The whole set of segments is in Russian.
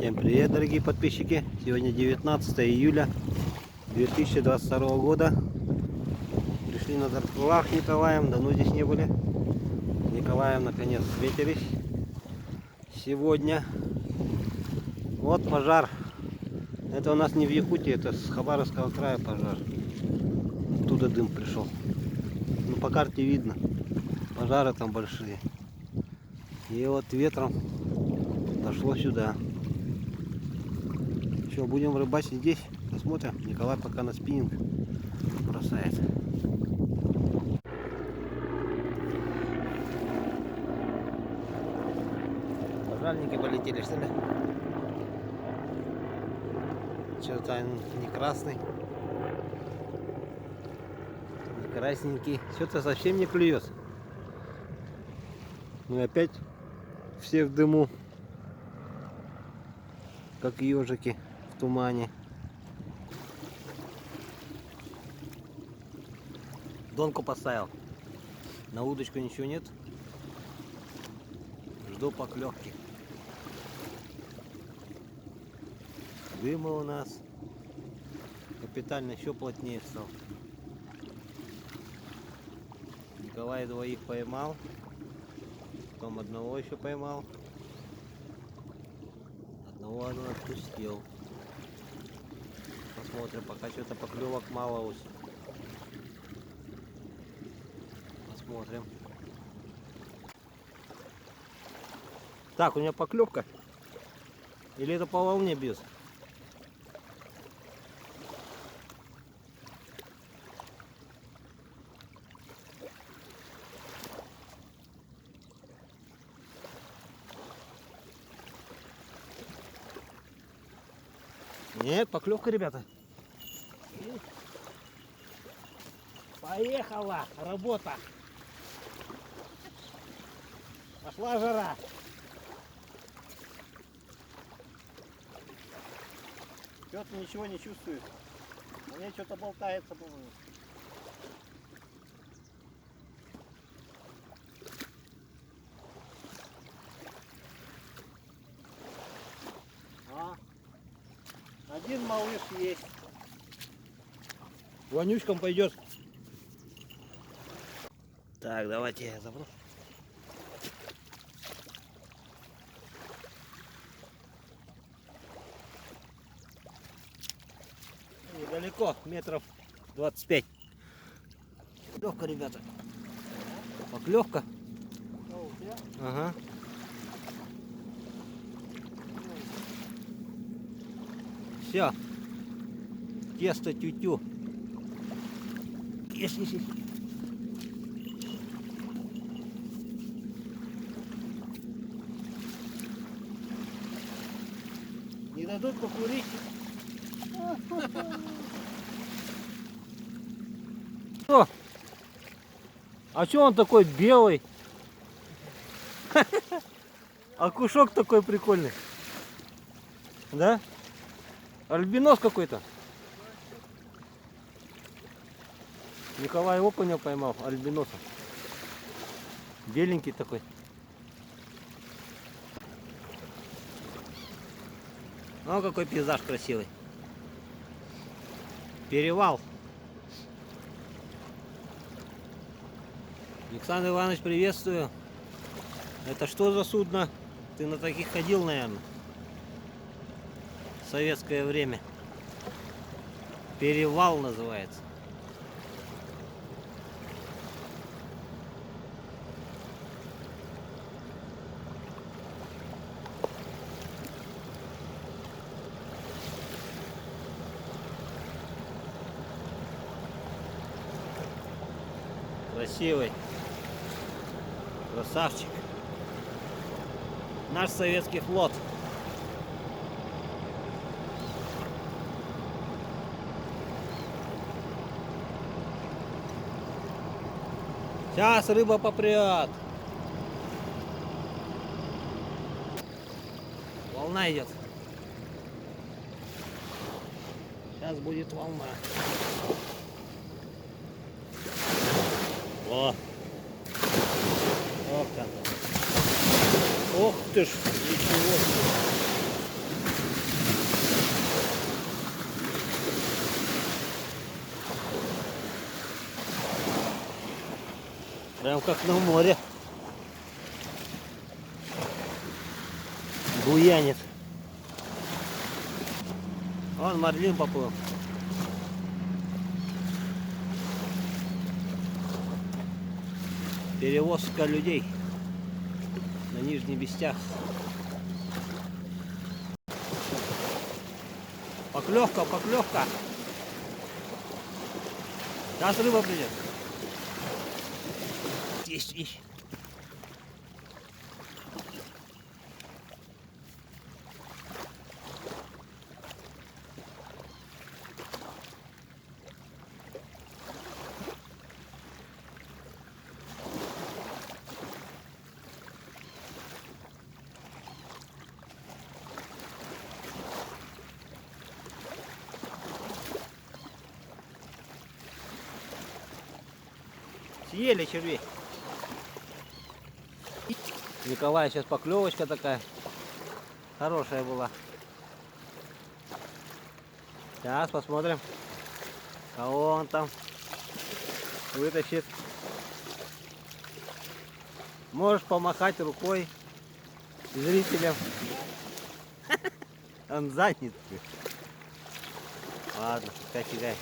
Всем привет, дорогие подписчики! Сегодня 19 июля 2022 года. Пришли на Тархулах Николаем, давно здесь не были. Николаем наконец встретились сегодня. Вот пожар. Это у нас не в Якутии, это с Хабаровского края пожар. Оттуда дым пришел. Ну, по карте видно, пожары там большие. И вот ветром дошло сюда. Что, будем рыбачить здесь? Посмотрим. Николай пока на спиннинг бросает. Пожарники полетели, что ли? Что-то не красный, не красненький. Что-то совсем не клюет. Ну и опять все в дыму, как ежики в тумане. Донку поставил. На удочку ничего нет. Жду поклевки. Дыма у нас капитально еще плотнее стал. Николай двоих поймал. Потом одного еще поймал. Одного он отпустил. Посмотрим, пока что-то поклевок мало. Посмотрим. Так, у меня поклевка. Или это по волне бьет? Нет, поклевка, ребята. Поехала работа. Пошла жара. Что-то ничего не чувствует. У меня что-то болтается, по-моему. Один малыш есть. Вонючком пойдет. Так, давайте я заброшу. Недалеко, метров 25. Поклевка, ребята. Поклевка. Ага. Все. Тесто тю-тю. Есть. Не дадут покурить. О! А что он такой белый? А кушок такой прикольный. Да? Альбинос какой-то. Николай окуня поймал, альбиноса. Беленький такой. О, какой пейзаж красивый. Перевал. Александр Иванович, приветствую. Это что за судно? Ты на таких ходил, наверное? В советское время. Перевал называется. Красивый. Красавчик. Наш советский флот. Сейчас рыба попрет. Волна идет. Сейчас будет волна. О! Ох, там. Ох ты ж, ничего себе. Прям как на море. Буянит. Вон марлин поплыл. Перевозка людей на Нижних Бестях. Поклевка, поклевка. Сейчас рыба придет. Есть. Съели червей. Николай, сейчас поклевочка такая. Хорошая была. Сейчас посмотрим, кого он там вытащит. Можешь помахать рукой зрителям. Он занят. Ладно, качай.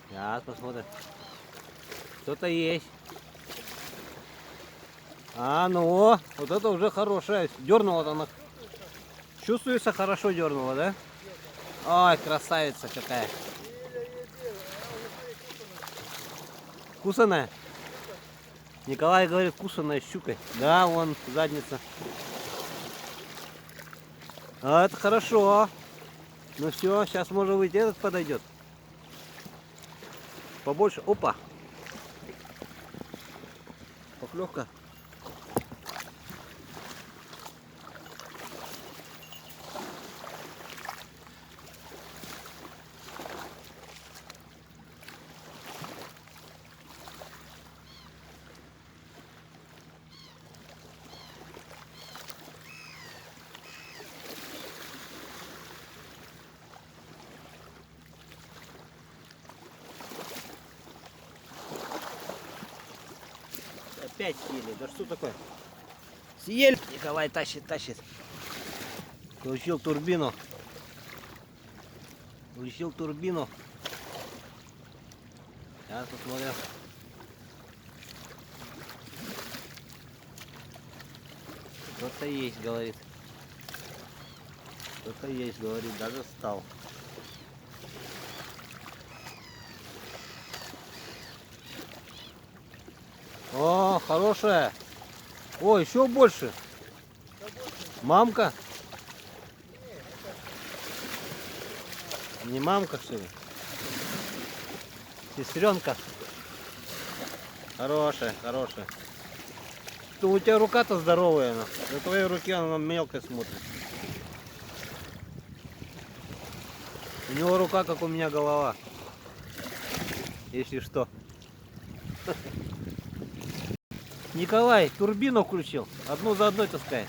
Сейчас посмотрим. Кто-то есть. А, ну, вот это уже хорошая. Дернула она. Чувствуется, хорошо дернула, да? Ой, красавица какая. Кусаная? Николай говорит, кусаная щукой. Да, вон задница. А, это хорошо. Ну все, сейчас может выйти, этот подойдет. Побольше. Опа. Поклевка. Опять съели. Да что такое? Съели. Николай тащит. Включил турбину. Сейчас посмотрим. Кто-то есть, говорит. Даже стал. О, хорошая. О, еще больше. Мамка? Не мамка, что ли? Сестренка. Хорошая. Что у тебя рука-то здоровая. На твоей руке она мелко смотрит. У него рука, как у меня голова. Если что. Николай турбину включил. Одну за одной таскает.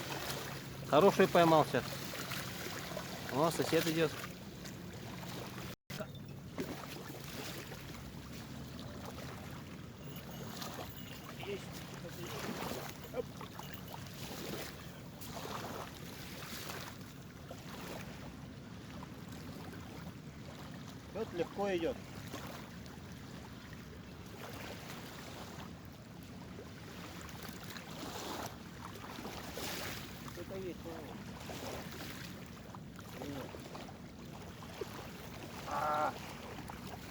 Хороший поймался. О, сосед идет. Вот легко идет. Это есть,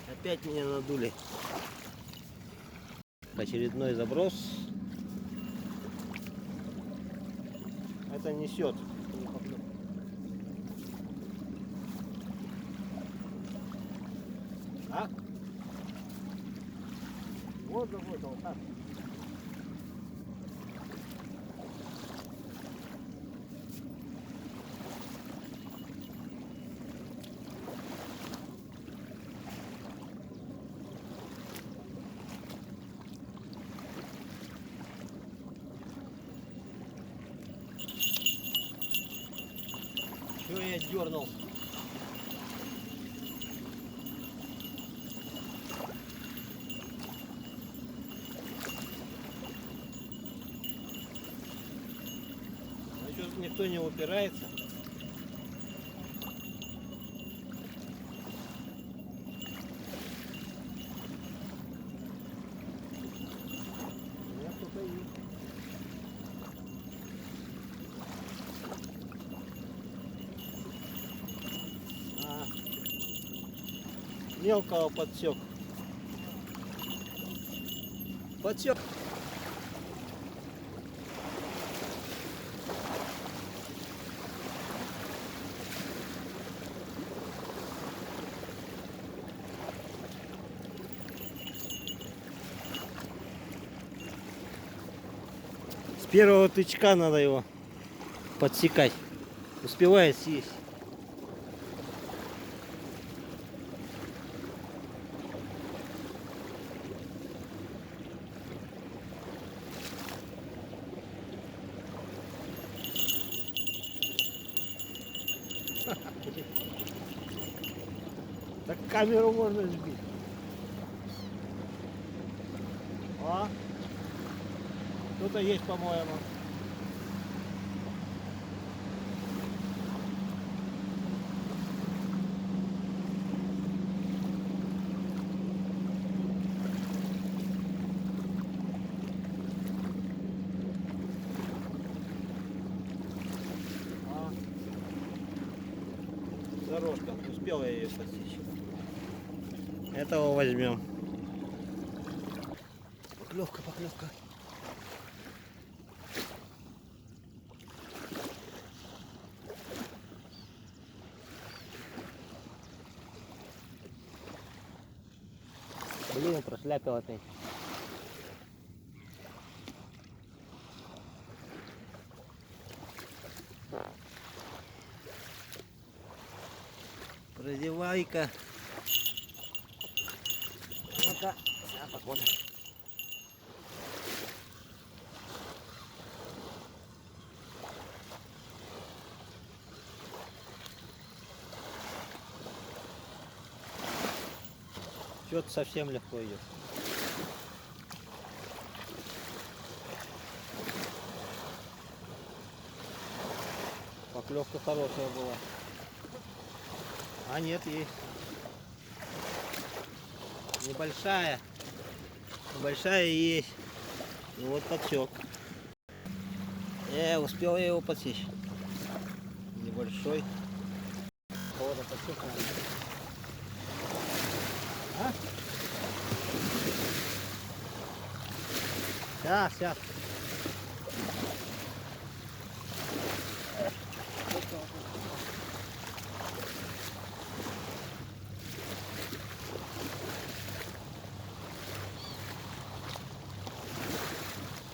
опять меня надули. Очередной заброс. Это несет. А? Вот заботал, так. Все дернул. А что, никто не упирается? Нет, кто-то есть. Мелкого подсек. Подсек. С первого тычка надо его подсекать. Успевает съесть. Так камеру можно сбить. А? Кто-то есть, по-моему. Дорожка, успел я ее подсечь. Этого возьмем. Поклевка, поклевка. Блин, прошляпил опять. Продевай-ка. Ну-ка, посмотрим. Что-то совсем легко идет. Поклевка хорошая была. А нет, есть. Небольшая. Небольшая есть. Ну вот подсек. Успел я его подсечь. Небольшой. Вот подсек надо. А? Сейчас.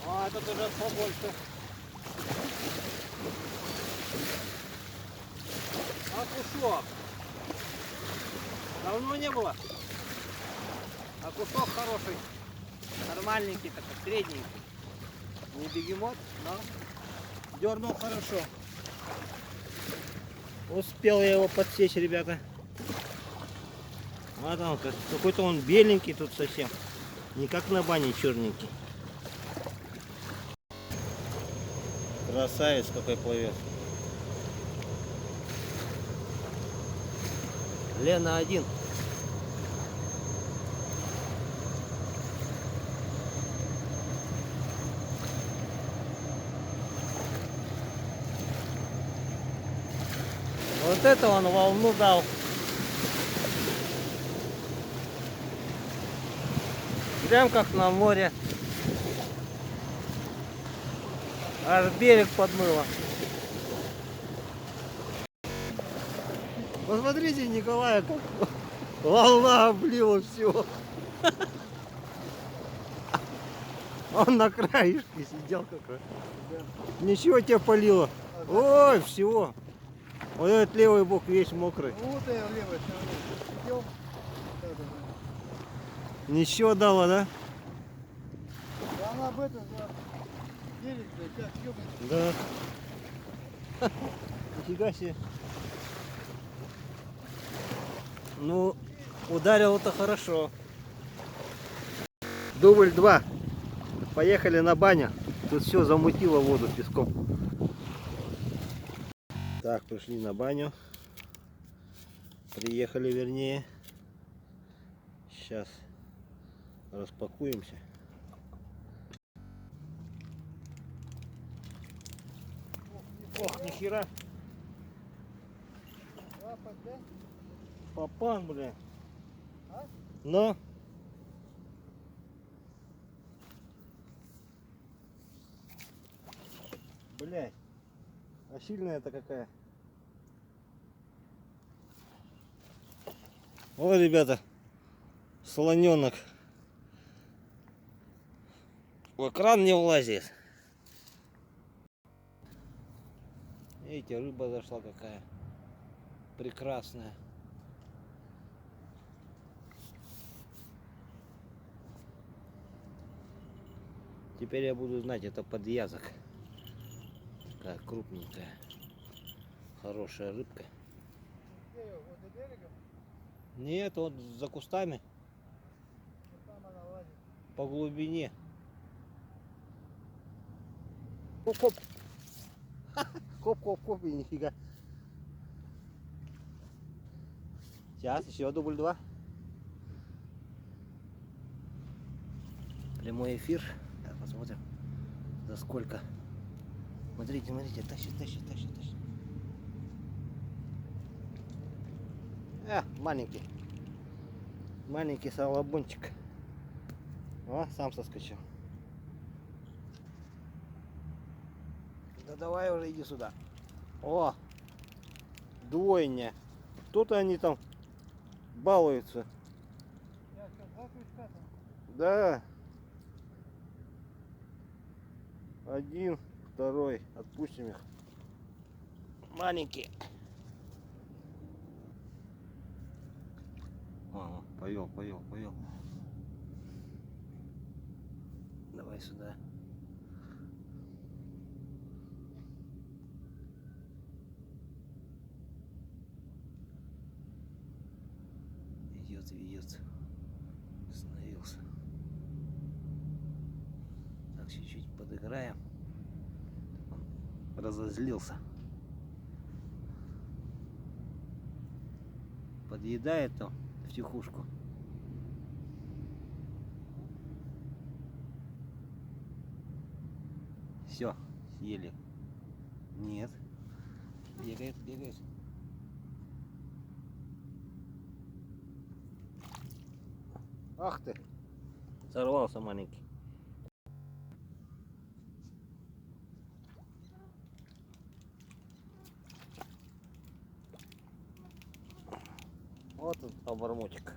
А, этот уже побольше. А кусок? Давно не было. А кусок хороший. Нормальненький, такой средненький. Не бегемот, но дернул хорошо. Успел я его подсечь, ребята. А там какой-то он беленький тут совсем. Не как на бане черненький. Красавец какой плывет. Лена один. Вот это он волну дал. Прям как на море. Аж берег подмыло. Посмотрите, Николая, как волна облила все. Он на краешке сидел какой. Ничего тебе полило. Ой, всего. Вот этот левый бок весь мокрый. Вот я левый сидел. Ничего дала, да? Да она об этом за берег, сейчас ёбнет. Да. Нифига себе. Ну, ударил-то хорошо. Дубль 2. Поехали на баню. Тут все замутило воду песком. Так, пришли на баню. Приехали, вернее. Сейчас распакуемся. Ох, нихера. Папан, бля. А? Но. Блядь. А сильная-то какая? Ой, ребята. Слоненок. В экран не влазит. Видите, рыба зашла какая. Прекрасная. Теперь я буду знать, это подъязок. Такая крупненькая. Хорошая рыбка. Где ее? Возле берега? Нет, вот за кустами. Вот там она лазит. По глубине. Хоп-хоп. Хоп-хоп-хоп, и нифига. Сейчас, еще дубль 2. Прямой эфир. Так, посмотрим, за сколько. Смотрите, смотрите, тащит. Маленький. Маленький салабончик. О, сам соскочил. Да давай уже иди сюда. О, двойня. Тут они там балуются. Я что, 2 крючка там? Да. Один, второй. Отпустим их. Маленькие. О, повел. Давай сюда. Ведет. Остановился. Так, чуть-чуть подыграем. Он разозлился. Подъедает там втихушку. Все, съели. Нет. Бегает. Ах ты. Сорвался маленький. Вот он, обормотик.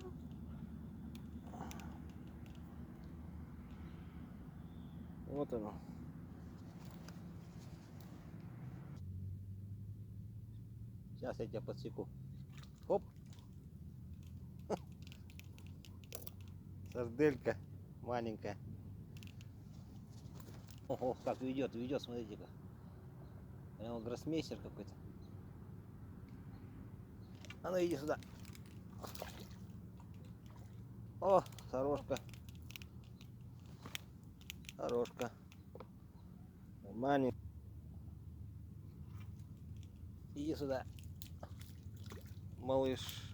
Вот оно. Сейчас я тебя подсеку. Хоп. Сарделька маленькая. Ого, как ведет, смотрите-ка. Прямо гроссмейстер какой-то. А ну иди сюда. О, хорошка. Маленькая. Иди сюда. Малыш.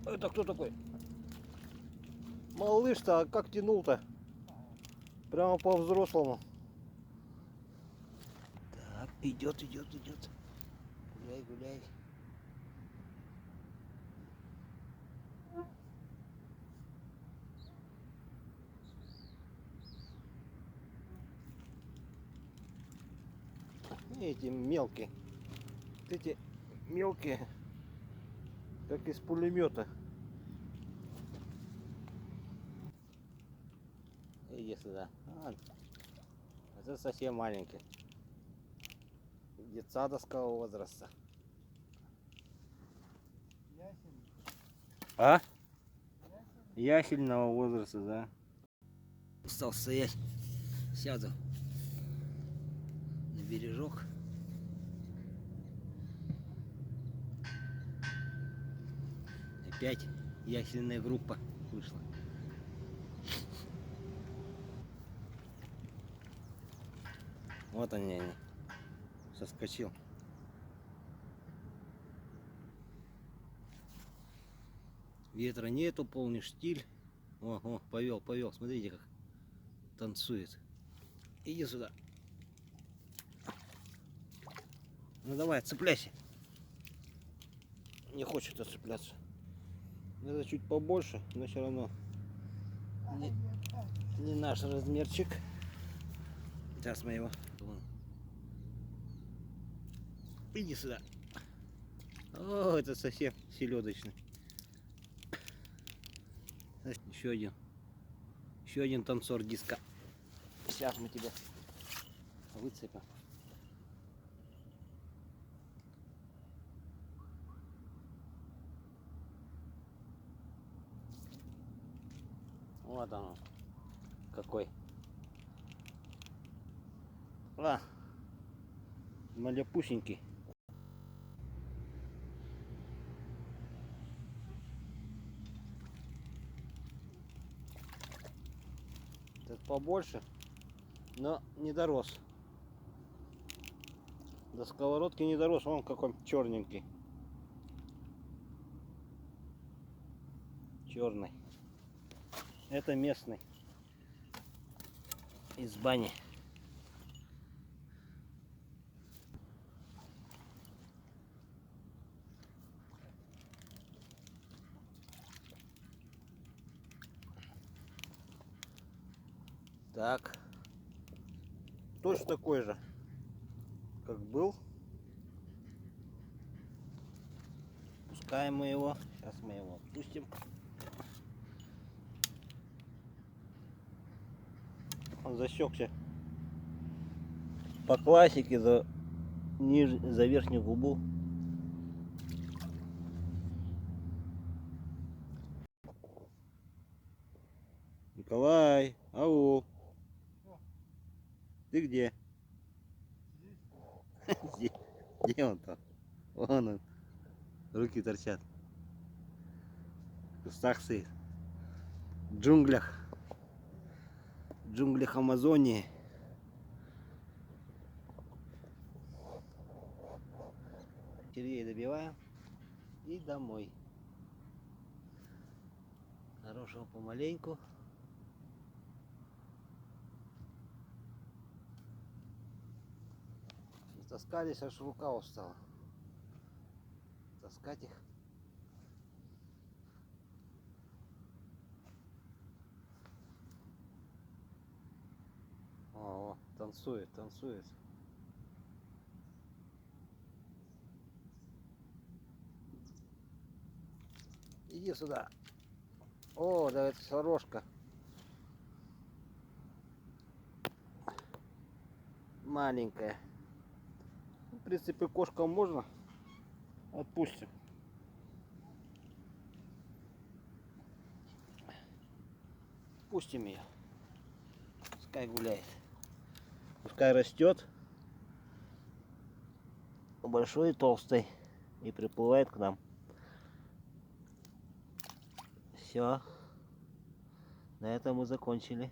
Это кто такой? Малыш-то, а как тянул-то? Прямо по-взрослому. Так, идет. Гуляй. Эти мелкие. Вот эти мелкие, как из пулемета. Иди сюда. Это совсем маленький. Детсадовского возраста. Ясень. А? Ясельного возраста, да. Устал стоять. Сяду на бережок. Опять ясельная группа вышла. Вот они. Соскочил. Ветра нету, полный штиль. Ого, повел. Смотрите, как танцует. Иди сюда. Ну давай, цепляйся. Не хочет отцепляться. Это чуть побольше, но все равно не наш размерчик. Сейчас мы его... Иди сюда. О, это совсем селедочный. Еще один. Еще один танцор диска. Сейчас мы тебя выцепим. Вот он. Какой. Малепусенький. Этот побольше, но не дорос. До сковородки не дорос, вон какой черненький. Черный. Это местный. Из бани. Так. Точно такой же, как был. Пускаем мы его. Сейчас мы его отпустим. Он засекся по классике за верхнюю губу. Николай, ау, ты где? Где он там? Вон он. Руки торчат. В кустах стоит. В джунглях. В джунглях Амазонии. Червей добиваем. И домой. Хорошего помаленьку. Таскались, аж рука устала. Таскать их. О, танцует. Иди сюда. О, да это сорожка. Маленькая. В принципе, кошкам можно. Отпустим. Пустим ее. Пускай гуляет. Пускай растет. Большой и толстый. И приплывает к нам. Все. На этом мы закончили.